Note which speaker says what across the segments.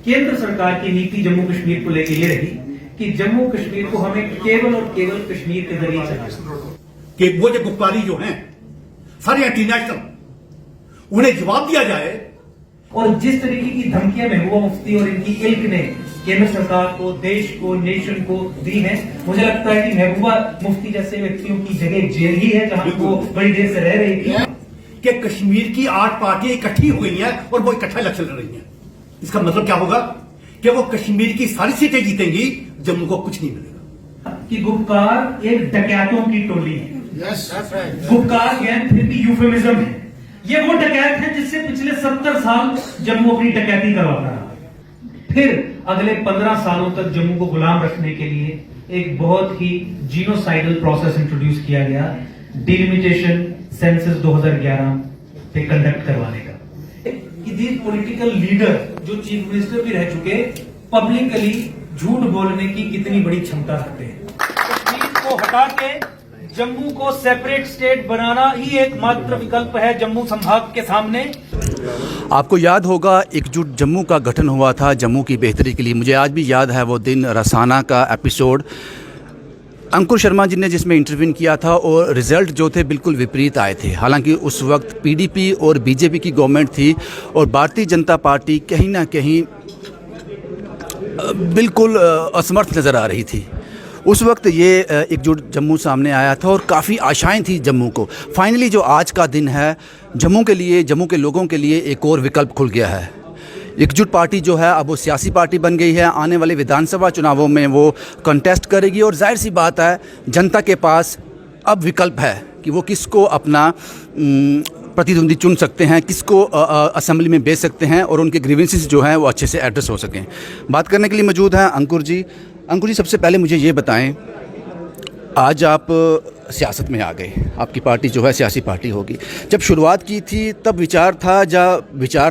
Speaker 1: केंद्र सरकार की नीति जम्मू कश्मीर को लेकर ये रही कि जम्मू कश्मीर को हमें केवल और केवल कश्मीर के जरिए चलाना,
Speaker 2: कि वो जो गुप्तवादी जो हैं सारे एंटी नेशनल, उन्हें जवाब दिया जाए।
Speaker 1: और जिस तरीके की धमकियां महबूबा मुफ्ती और इनकी इल्क ने केंद्र सरकार को, देश को, नेशन को दी है, मुझे लगता है कि महबूबा मुफ्ती जैसे व्यक्तियों की जगह जेल ही है जहां वो बड़ी देर से रह रही थी।
Speaker 2: कि कश्मीर की 8 पार्टियां इकट्ठी हो गई हैं और वो इकट्ठा इलेक्शन लड़ रही हैं। इसका मतलब क्या होगा कि वो कश्मीर की सारी सीटें जीतेंगी, जम्मू को कुछ नहीं मिलेगा।
Speaker 1: कि गुपकार एक डकैतों की टोली है। गुपकार गैंग फिर भी यूफेमिज्म है। ये वो डकैत है जिससे पिछले 70 साल जम्मू अपनी डकैती करवाता रहा। फिर अगले 15 सालों तक जम्मू को गुलाम रखने के लिए एक बहुत ही जीनोसाइडल प्रोसेस इंट्रोड्यूस किया गया, डिलिमिटेशन सेंसस 2011 पे कंडक्ट करवाने का। कि दीज पॉलिटिकल लीडर जो चीफ मिनिस्टर भी रह चुके, पब्लिकली झूठ बोलने की कितनी बड़ी क्षमता रखते हैं। कश्मीर को हटा के जम्मू को सेपरेट स्टेट बनाना ही एकमात्र विकल्प है जम्मू संभाग के सामने।
Speaker 3: आपको याद होगा एकजुट जम्मू का गठन हुआ था जम्मू की बेहतरी के लिए। मुझे आज भी याद है वो दिन, रसाना का एपिसोड, अंकुर शर्मा जी ने जिसमें इंटरव्यू किया था और रिज़ल्ट जो थे बिल्कुल विपरीत आए थे। हालांकि उस वक्त पीडीपी और बीजेपी की गवर्नमेंट थी और भारतीय जनता पार्टी कहीं ना कहीं बिल्कुल असमर्थ नज़र आ रही थी। उस वक्त ये एकजुट जम्मू सामने आया था और काफ़ी आशाएं थी जम्मू को। फाइनली जो आज का दिन है जम्मू के लिए, जम्मू के लोगों के लिए एक और विकल्प खुल गया है। एकजुट पार्टी जो है अब वो सियासी पार्टी बन गई है। आने वाले विधानसभा चुनावों में वो कंटेस्ट करेगी और जाहिर सी बात है जनता के पास अब विकल्प है कि वो किसको अपना प्रतिद्वंदी चुन सकते हैं, किसको असेंबली में भेज सकते हैं और उनके ग्रीवेंसेस जो हैं वो अच्छे से एड्रेस हो सकें। बात करने के लिए मौजूद हैं अंकुर जी। अंकुर जी, सबसे पहले मुझे ये बताएं, आज आप सियासत में आ गए, आपकी पार्टी जो है सियासी पार्टी होगी। जब शुरुआत की थी तब विचार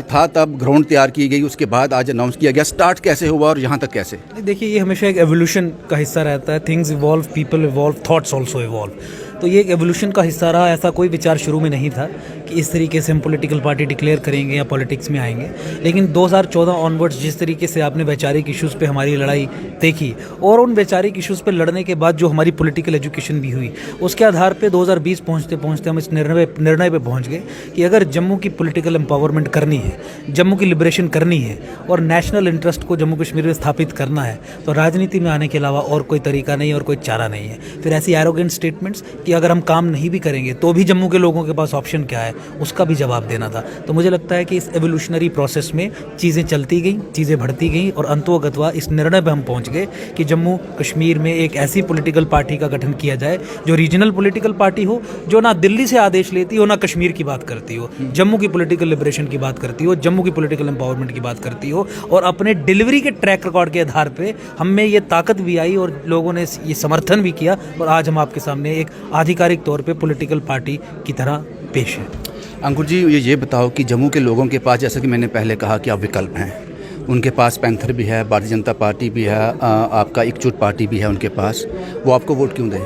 Speaker 3: था तब ग्राउंड तैयार की गई, उसके बाद आज अनाउंस किया गया। स्टार्ट कैसे हुआ और यहाँ तक कैसे?
Speaker 4: देखिए, ये हमेशा एक एवोल्यूशन का हिस्सा रहता है। Things evolve, people evolve, thoughts also evolve. तो ये एक एवोल्यूशन का हिस्सा रहा। ऐसा कोई विचार शुरू में नहीं था कि इस तरीके से हम पॉलिटिकल पार्टी डिक्लेयर करेंगे या पॉलिटिक्स में आएंगे। लेकिन 2014 ऑनवर्ड्स जिस तरीके से आपने वैचारिक इश्यूज़ पे हमारी लड़ाई देखी और उन वैचारिक इश्यूज़ पे लड़ने के बाद जो हमारी पॉलिटिकल एजुकेशन भी हुई, उसके आधार पे 2020 पहुँचते पहुँचते हम इस निर्णय पे पहुँच गए कि अगर जम्मू की पॉलिटिकल एम्पावरमेंट करनी है, जम्मू की लिबरेशन करनी है और नेशनल इंटरेस्ट को जम्मू कश्मीर में स्थापित करना है, तो राजनीति में आने के अलावा और कोई तरीका नहीं और कोई चारा नहीं है। फिर ऐसी एरोगेंट स्टेटमेंट्स कि अगर हम काम नहीं भी करेंगे तो भी जम्मू के लोगों के पास ऑप्शन क्या है, उसका भी जवाब देना था। तो मुझे लगता है कि इस एवोल्यूशनरी प्रोसेस में चीज़ें चलती गई, चीज़ें बढ़ती गई और अंतोगत्वा इस निर्णय पर हम पहुंच गए कि जम्मू कश्मीर में एक ऐसी पॉलिटिकल पार्टी का गठन किया जाए जो रीजनल पॉलिटिकल पार्टी हो, जो ना दिल्ली से आदेश लेती हो, ना कश्मीर की बात करती हो, जम्मू की पॉलिटिकल लिबरेशन की बात करती हो, जम्मू की पॉलिटिकल एम्पावरमेंट की बात करती हो। और अपने डिलीवरी के ट्रैक रिकॉर्ड के आधार पर हम में ये ताकत भी आई और लोगों ने ये समर्थन भी किया और आज हम आपके सामने एक आधिकारिक तौर पे पॉलिटिकल पार्टी की तरह पेश है।
Speaker 3: अंकुर जी, ये बताओ कि जम्मू के लोगों के पास, जैसा कि मैंने पहले कहा कि आप विकल्प हैं, उनके पास पैंथर भी है, भारतीय जनता पार्टी भी है, आपका एकजुट पार्टी भी है उनके पास, वो आपको वोट क्यों दें?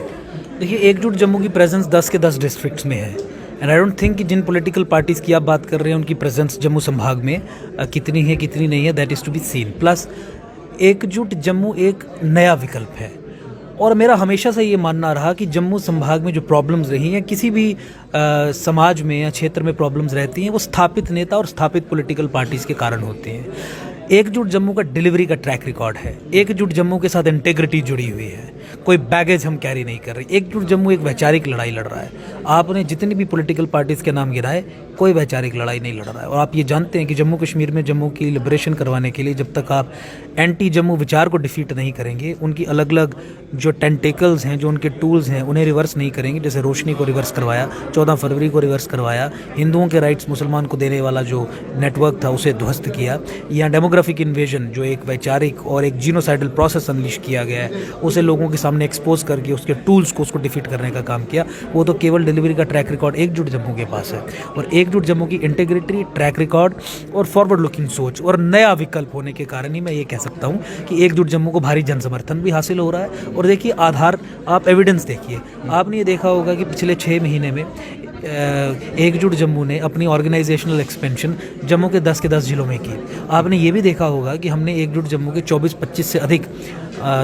Speaker 4: देखिए, एकजुट जम्मू की प्रेजेंस 10 के 10 डिस्ट्रिक्ट्स में है एंड आई डोंट थिंक कि जिन पॉलिटिकल पार्टीज़ की आप बात कर रहे हैं उनकी प्रेजेंस जम्मू संभाग में कितनी है कितनी नहीं है, that is to be seen. Plus Ekjut Jammu एक नया विकल्प है और मेरा हमेशा से ये मानना रहा कि जम्मू संभाग में जो प्रॉब्लम्स रही हैं, किसी भी समाज में या क्षेत्र में प्रॉब्लम्स रहती हैं, वो स्थापित नेता और स्थापित पॉलिटिकल पार्टीज़ के कारण होती हैं। एकजुट जम्मू का डिलीवरी का ट्रैक रिकॉर्ड है। एकजुट जम्मू के साथ इंटेग्रिटी जुड़ी हुई है, कोई बैगेज हम कैरी नहीं कर रहे। एकजुट जम्मू एक वैचारिक लड़ाई लड़ रहा है। आपने जितनी भी पॉलिटिकल पार्टीज़ के नाम गिनाए, कोई वैचारिक लड़ाई नहीं लड़ रहा है। और आप ये जानते हैं कि जम्मू कश्मीर में जम्मू की लिबरेशन करवाने के लिए जब तक आप एंटी जम्मू विचार को डिफीट नहीं करेंगे, उनकी अलग अलग जो टेंटेकल्स हैं, जो उनके टूल्स हैं, उन्हें रिवर्स नहीं करेंगे, जैसे रोशनी को रिवर्स करवाया, 14 फरवरी को रिवर्स करवाया, हिंदुओं के राइट्स मुसलमान को देने वाला जो नेटवर्क था उसे ध्वस्त किया, या डेमोग्राफिक इन्वेजन जो एक वैचारिक और एक जीनोसाइडल प्रोसेस अनलिश किया गया है, उसे लोगों के सामने एक्सपोज करके उसके टूल्स को उसको डिफीट करने का काम किया, वो तो केवल डिलीवरी का ट्रैक रिकॉर्ड एकजुट जम्मू के पास है। और एकजुट जम्मू की इंटीग्रिटी, ट्रैक रिकॉर्ड और फॉरवर्ड लुकिंग सोच और नया विकल्प होने के कारण ही मैं ये कह सकता हूँ कि एकजुट जम्मू को भारी जन समर्थन भी हासिल हो रहा है। और देखिए, आधार आप एविडेंस देखिए, आपने ये देखा होगा कि पिछले 6 महीने में एकजुट जम्मू ने अपनी ऑर्गेनाइजेशनल एक्सपेंशन जम्मू के 10 जिलों में की। आपने ये भी देखा होगा कि हमने एकजुट जम्मू के 24-25 से अधिक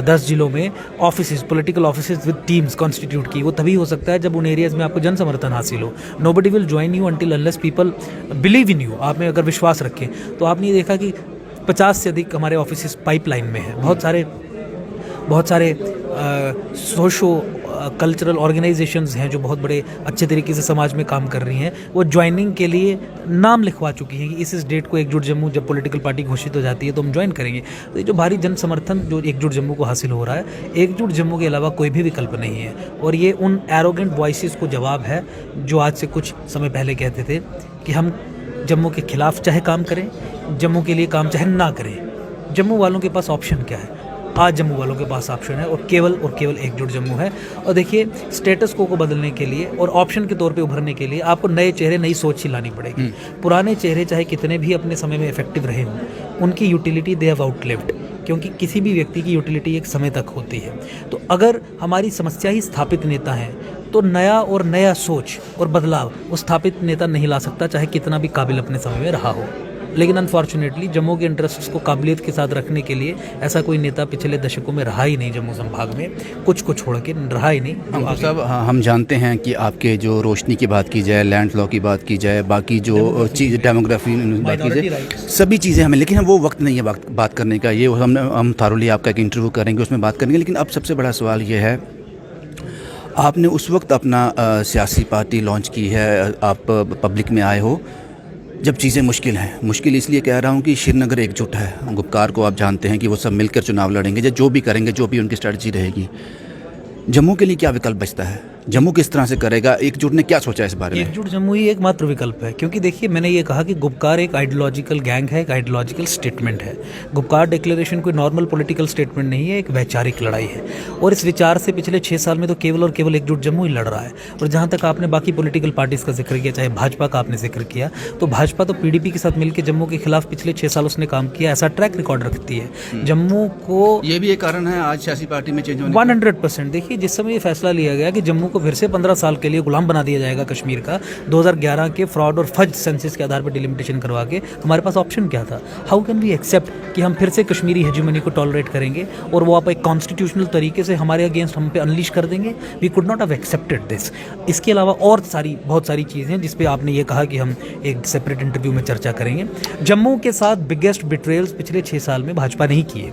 Speaker 4: 10 जिलों में offices, political offices with teams constitute की। वो तभी हो सकता है जब उन एरियाज़ में आपको जन समर्थन हासिल हो। Nobody will join you until unless people believe in you. आप में अगर विश्वास रखें तो आपने ये देखा कि 50 से अधिक हमारे ऑफिसेज पाइपलाइन में है। बहुत सारे सोशो कल्चरल ऑर्गेनाइजेशंस हैं जो बहुत बड़े अच्छे तरीके से समाज में काम कर रही हैं। वो ज्वाइनिंग के लिए नाम लिखवा चुकी हैं कि इस डेट को एकजुट जम्मू जब पॉलिटिकल पार्टी घोषित हो जाती है तो हम ज्वाइन करेंगे। तो ये जो भारी जन समर्थन जो एकजुट जम्मू को हासिल हो रहा है, एकजुट जम्मू के अलावा कोई भी विकल्प नहीं है। और ये उन एरोगेंट वॉइसेस को जवाब है जो आज से कुछ समय पहले कहते थे कि हम जम्मू के खिलाफ चाहे काम करें, जम्मू के लिए काम चाहे ना करें। जम्मू वालों के पास ऑप्शन क्या है? आज जम्मू वालों के पास ऑप्शन है और केवल एकजुट जम्मू है। और देखिए, स्टेटस को बदलने के लिए और ऑप्शन के तौर पे उभरने के लिए आपको नए चेहरे, नई सोच ही लानी पड़ेगी। पुराने चेहरे चाहे कितने भी अपने समय में इफेक्टिव रहे हों, उनकी यूटिलिटी दे हैव आउटलिव्ड, क्योंकि किसी भी व्यक्ति की यूटिलिटी एक समय तक होती है। तो अगर हमारी समस्या ही स्थापित नेता हैं तो नया सोच और बदलाव वो स्थापित नेता नहीं ला सकता, चाहे कितना भी काबिल अपने समय में रहा हो। लेकिन अनफॉर्चुनेटली जम्मू के इंटरेस्ट्स को काबिलियत के साथ रखने के लिए ऐसा कोई नेता पिछले दशकों में रहा ही नहीं जम्मू संभाग में, कुछ को छोड़ के रहा ही नहीं।
Speaker 3: साहब, हम जानते हैं कि आपके जो रोशनी की बात की जाए, लैंड लॉ की बात की जाए, बाकी जो चीज़ डेमोग्राफी बात की जाए, सभी चीज़ें हमें, लेकिन वो वक्त नहीं है बात करने का। ये हम थारोली आपका एक इंटरव्यू करेंगे, उसमें बात करेंगे। लेकिन अब सबसे बड़ा सवाल ये है, आपने उस वक्त अपना सियासी पार्टी लॉन्च की है, आप पब्लिक में आए हो जब चीज़ें मुश्किल हैं। मुश्किल इसलिए कह रहा हूँ कि श्रीनगर एकजुट है। गुपकार को आप जानते हैं कि वो सब मिलकर चुनाव लड़ेंगे, जो भी करेंगे, जो भी उनकी स्ट्रेटजी रहेगी। जम्मू के लिए क्या विकल्प बचता है? जम्मू किस तरह से करेगा? एकजुट ने क्या सोचा इस बारे में?
Speaker 4: एकजुट जम्मू ही एकमात्र विकल्प है, क्योंकि देखिए, मैंने ये कहा कि गुपकार एक आइडियोलॉजिकल गैंग है, एक आइडियोलॉजिकल स्टेटमेंट है। गुपकार डिक्लेरेशन कोई नॉर्मल पॉलिटिकल स्टेटमेंट नहीं है, एक वैचारिक लड़ाई है। और इस विचार से पिछले 6 साल में तो केवल और केवल एकजुट जम्मू ही लड़ रहा है। और जहाँ तक आपने बाकी पॉलिटिकल पार्टीज़ का जिक्र किया, चाहे भाजपा का आपने जिक्र किया, तो भाजपा तो PDP के साथ मिलकर जम्मू के खिलाफ पिछले 6 साल उसने काम किया, ऐसा ट्रैक रिकॉर्ड रखती है। जम्मू को
Speaker 3: ये भी एक कारण है आज सियासी पार्टी में चेंज होने
Speaker 4: 100%। देखिए, जिस समय ये फैसला लिया गया कि जम्मू को फिर से 15 साल के लिए गुलाम बना दिया जाएगा कश्मीर का, 2011 के फ्रॉड और फज सेंसस के आधार पर डिलिमिटेशन करवा के, हमारे पास ऑप्शन क्या था? हाउ कैन वी एक्सेप्ट कि हम फिर से कश्मीरी हेजिमनी को टॉलरेट करेंगे और वो आप एक कॉन्स्टिट्यूशनल तरीके से हमारे अगेंस्ट हम पे अनलीश कर देंगे? We could not have accepted this. इसके अलावा और बहुत सारी चीज़ें हैं जिस पे आपने ये कहा कि हम एक सेपरेट इंटरव्यू में चर्चा करेंगे। जम्मू के साथ बिगेस्ट बिट्रेल्स पिछले 6 साल में भाजपा नहीं किए।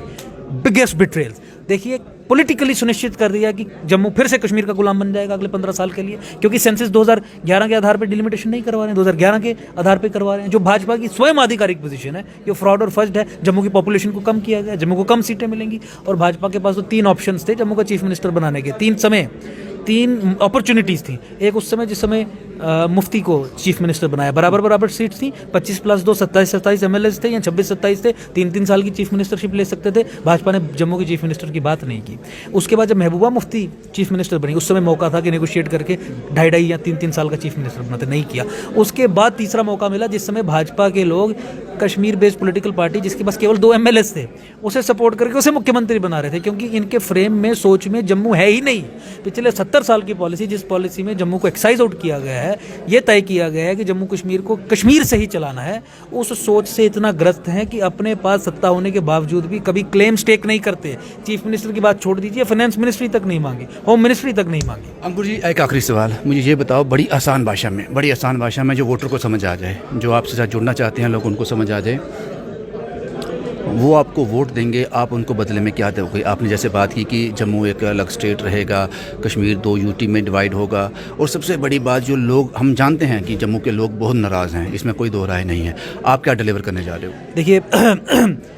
Speaker 4: बिगेस्ट बिट्रेल्स देखिए, पॉलिटिकली सुनिश्चित कर दिया कि जम्मू फिर से कश्मीर का गुलाम बन जाएगा अगले 15 साल के लिए, क्योंकि सेंसस 2011 के आधार पर डिलिमिटेशन नहीं करवा रहे हैं, 2011 के आधार पर करवा रहे हैं, जो भाजपा की स्वयं आधिकारिक पोजीशन है। ये फ्रॉड और फज्ड है। जम्मू की पॉपुलेशन को कम किया गया, जम्मू को कम सीटें मिलेंगी। और भाजपा के पास तो 3 ऑप्शंस थे जम्मू का चीफ मिनिस्टर बनाने के, 3 अपॉर्चुनिटीज़ थी। एक उस समय जिस समय मुफ्ती को चीफ मिनिस्टर बनाया, बराबर सीट्स थी, 25 + 2 27 MLAs थे या 26-27 थे, 3 साल की चीफ मिनिस्टरशिप ले सकते थे। भाजपा ने जम्मू के चीफ मिनिस्टर की बात नहीं की। उसके बाद जब महबूबा मुफ्ती चीफ मिनिस्टर बनी, उस समय मौका था कि नेगोशिएट करके 2.5 या 3 साल का चीफ मिनिस्टर बनाते, नहीं किया। उसके बाद तीसरा मौका मिला जिस समय भाजपा के लोग कश्मीर बेस्ड पॉलिटिकल पार्टी जिसके पास केवल 2 MLAs थे, उसे सपोर्ट करके उसे मुख्यमंत्री बना रहे थे, क्योंकि इनके फ्रेम में, सोच में जम्मू है ही नहीं। पिछले 70 साल की पॉलिसी, जिस पॉलिसी में जम्मू को एक्साइज आउट किया गया है, ये तय किया गया है कि जम्मू कश्मीर को कश्मीर से ही चलाना है, उस सोच से इतना ग्रस्त हैं कि अपने पास सत्ता होने के बावजूद भी कभी क्लेम स्टेक नहीं करते। चीफ मिनिस्टर की बात छोड़ दीजिए, फाइनेंस मिनिस्ट्री तक नहीं मांगी, होम मिनिस्ट्री तक नहीं मांगी।
Speaker 3: अंकुर जी, एक आखिरी सवाल, मुझे ये बताओ बड़ी आसान भाषा में जो वोटर को समझ आ जाए, जो आपसे साथ जुड़ना चाहते हैं लोग उनको समझ आ जाए, वो आपको वोट देंगे, आप उनको बदले में क्या दोगे? आपने जैसे बात की कि जम्मू एक अलग स्टेट रहेगा, कश्मीर 2 UT में डिवाइड होगा, और सबसे बड़ी बात जो लोग, हम जानते हैं कि जम्मू के लोग बहुत नाराज़ हैं, इसमें कोई दो राय नहीं है, आप क्या डिलीवर करने जा रहे हो?
Speaker 4: देखिए,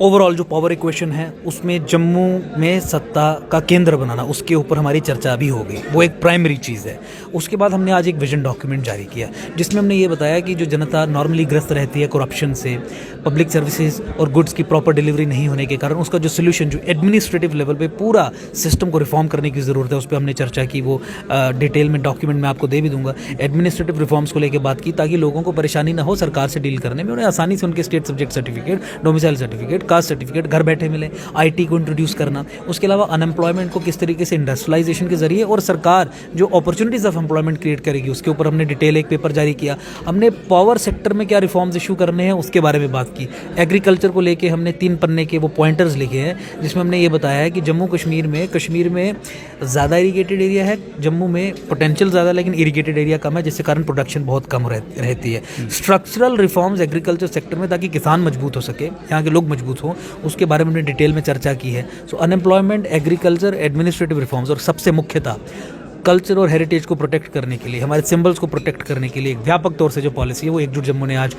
Speaker 4: ओवरऑल जो पावर इक्वेशन है उसमें जम्मू में सत्ता का केंद्र बनाना, उसके ऊपर हमारी चर्चा अभी हो गई, वो एक प्राइमरी चीज़ है। उसके बाद हमने आज एक विजन डॉक्यूमेंट जारी किया जिसमें हमने ये बताया कि जो जनता नॉर्मली ग्रस्त रहती है करप्शन से, पब्लिक सर्विसेज और गुड्स की प्रॉपर डिलीवरी नहीं होने के कारण, उसका जो सोल्यूशन, जो एडमिनिस्ट्रेटिव लेवल पे पूरा सिस्टम को रिफॉर्म करने की ज़रूरत है, उस पर हमने चर्चा की। वो डिटेल में डॉक्यूमेंट में आपको दे भी दूंगा। एडमिनिस्ट्रेटिव रिफॉर्म्स को लेकर बात की ताकि लोगों को परेशानी ना हो सरकार से डील करने में, उन्हें आसानी से उनके state subject certificate, domicile certificate caste certificate घर बैठे मिले, IT को इंट्रोड्यूस करना, उसके अलावा अनएम्प्लॉयमेंट को किस तरीके से इंडस्ट्रियलाइजेशन के जरिए और सरकार जो अपॉर्चुनिटीज़ ऑफ एम्प्लॉयमेंट क्रिएट करेगी उसके ऊपर हमने डिटेल एक पेपर जारी किया। हमने पावर सेक्टर में क्या रिफॉर्म्स इशू करने हैं उसके बारे में बात की। एग्रीकल्चर को लेके हमने 3 पन्ने के वो पॉइंटर्स लिखे हैं जिसमें हमने ये बताया है कि जम्मू कश्मीर में ज़्यादा इरीगेटेड एरिया है, जम्मू में पोटेंशियल ज़्यादा लेकिन इरीगेटेड एरिया कम है, जिसके कारण प्रोडक्शन बहुत कम रहती है। स्ट्रक्चरल रिफॉर्म्स एग्रीकल्चर सेक्टर में ताकि किसान मजबूत हो सके, यहाँ के लोग मजबूत हों, उसके बारे में हमने डिटेल में चर्चा की है। सो अनएम्प्लॉयमेंट, एग्रीकल्चर, एडमिनिस्ट्रेटिव रिफॉर्म्स और सबसे मुख्यतः कल्चर और हेरिटेज को प्रोटेक्ट करने के लिए, हमारे सिंबल्स को प्रोटेक्ट करने के लिए एक व्यापक तौर से जो पॉलिसी है वो एकजुट जम्मू ने आज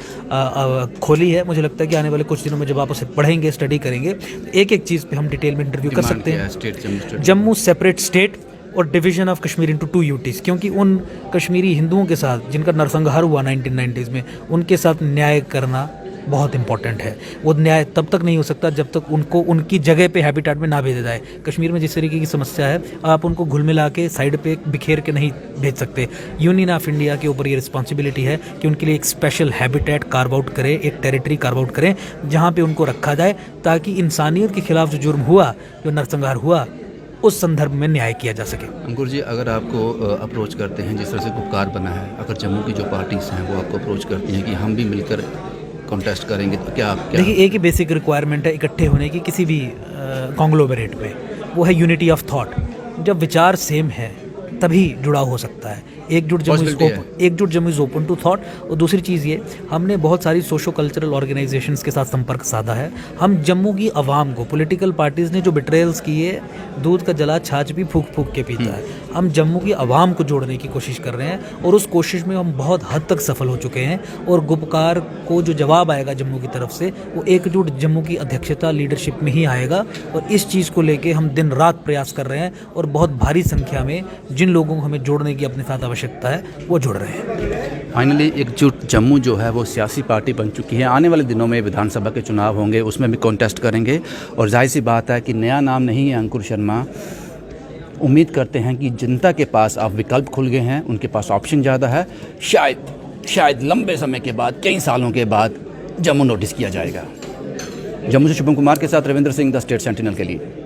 Speaker 4: खोली है। मुझे लगता है कि आने वाले कुछ दिनों में जब आप उसे पढ़ेंगे, स्टडी करेंगे, एक एक चीज़ पे हम डिटेल में इंटरव्यू कर सकते हैं। जम्मू सेपरेट स्टेट और division of Kashmir into 2 UTs, क्योंकि उन कश्मीरी हिंदुओं के साथ जिनका नरसंहार हुआ 1990s में, उनके साथ न्याय करना बहुत इंपॉर्टेंट है। वो न्याय तब तक नहीं हो सकता जब तक उनको उनकी जगह पे हैबिटेट में ना भेजा जाए। कश्मीर में जिस तरीके की समस्या है, आप उनको घुल मिला के साइड पे बिखेर के नहीं भेज सकते। यूनियन ऑफ इंडिया के ऊपर ये रिस्पॉन्सिबिलिटी है कि उनके लिए एक स्पेशल हैबिटेट कार्व आउट करें, एक टेरिटरी कार्व आउट करें जहाँ पे उनको रखा जाए, ताकि इंसानियत के खिलाफ जो जुर्म हुआ, जो नरसंहार हुआ, उस संदर्भ में न्याय किया जा सके।
Speaker 3: अंकुर जी, अगर आपको अप्रोच करते हैं, जिस तरह से गुपकार बना है, अगर जम्मू की जो पार्टीज़ हैं वो आपको अप्रोच करती हैं कि हम भी मिलकर कॉन्टेस्ट करेंगे, तो क्या
Speaker 4: देखिए, एक ही बेसिक रिक्वायरमेंट है इकट्ठे होने की किसी भी कॉन्ग्लोमरेट में, वो है यूनिटी ऑफ थॉट। जब विचार सेम है तभी जुड़ाव हो सकता है। Ekjut Jammu is open to thought. और दूसरी चीज़ ये, हमने बहुत सारी सोशो कल्चरल ऑर्गेनाइजेशंस के साथ संपर्क साधा है। हम जम्मू की आवाम को, पॉलिटिकल पार्टीज़ ने जो बिट्रेयल्स किए, दूध का जला छाछ भी फूक फूक के पीता है, हम जम्मू की आवाम को जोड़ने की कोशिश कर रहे हैं और उस कोशिश में हम बहुत हद तक सफल हो चुके हैं। और गुपकार को जो जवाब आएगा जम्मू की तरफ से, वो एकजुट जम्मू की अध्यक्षता लीडरशिप में ही आएगा। और इस चीज़ को लेके हम दिन रात प्रयास कर रहे हैं और बहुत भारी संख्या में जिन लोगों को हमें जोड़ने की अपने साथ आवश्यकता है वो जुड़ रहे हैं।
Speaker 3: फाइनली एकजुट जम्मू जो है वो सियासी पार्टी बन चुकी है। आने वाले दिनों में विधानसभा के चुनाव होंगे, उसमें भी कॉन्टेस्ट करेंगे। और जाहिर सी बात है कि नया नाम नहीं है अंकुर शर्मा। उम्मीद करते हैं कि जनता के पास अब विकल्प खुल गए हैं, उनके पास ऑप्शन ज़्यादा है। शायद लंबे समय के बाद, कई सालों के बाद जम्मू नोटिस किया जाएगा। जम्मू से शुभम कुमार के साथ Ravindra Singh, the state sentinel के लिए।